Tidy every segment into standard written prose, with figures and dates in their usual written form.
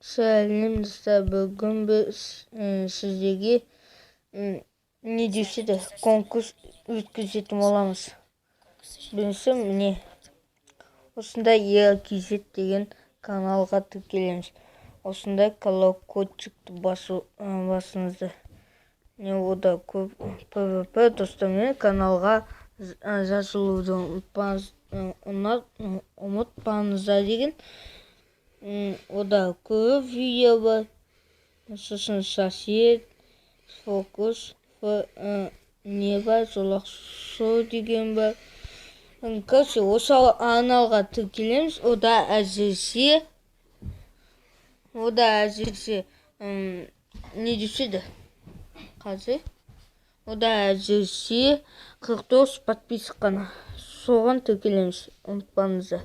Сәлем достар, бүгін біз сіздерге не десе де конкурс өткізетін боламыз. Бірінші міне осындай EAKZ деген каналға тіркелеміз. Осындай колокольчикті басыңызды. Не ода көп PvP достармен каналға жазылуды ұмытпаңыздар деген. Ода көп видео бар. Сосын сосед, фокус, не бар, жолақ шоу деген бар. Короче, осы аналға тіркелеміз. Ода әзірше не десе де қазір. Ода әзірше 49 подписчик қана. Соған тіркелеміз, ұмытпаңыздар.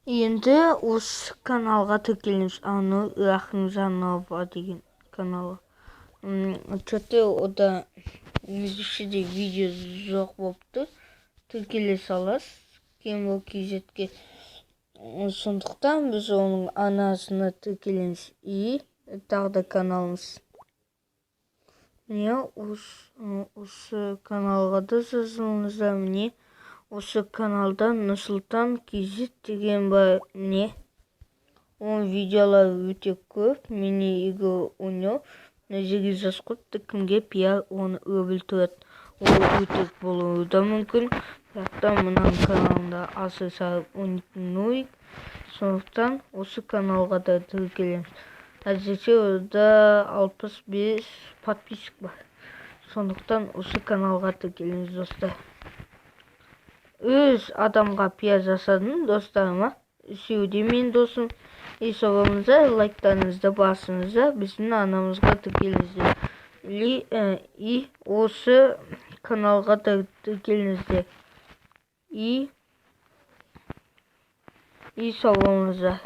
Енді осы каналға тіркелеміз. Рахымжанова деген каналы. Что-то ода незуше де видео жоқ болыпты. Тіркеле саласыз EAKZ-ке. Сондықтан біз оның анасына тіркелеміз. И тағы да каналымыз. Міне осы каналға да жазылыңыздар. Міне осы каналда Нұрсұлтан KZ деген бар. Не? Оның видеолар өте көп. Мені игры ойнау. Мына жерге жазып қойыпты, кімге пиар оны өбіл тұрады. Ол өтірік болуы да мүмкін. Бірақ мынаның каналында асыр сарып ойнайтын нолик. Сондықтан осы каналға да тіркелеміз. Әзірше орда 65 подписчик бар. Сондықтан осы каналға тіркелеміз достар. Өз адамға пиар жасадым достарыма. Үшеуде мен досым. Соғымызда лайктарыңызды басыңыздар. Біздің анамызға тіркеліңіздер. И осы каналға тіркеліңіздер. И соғымызда.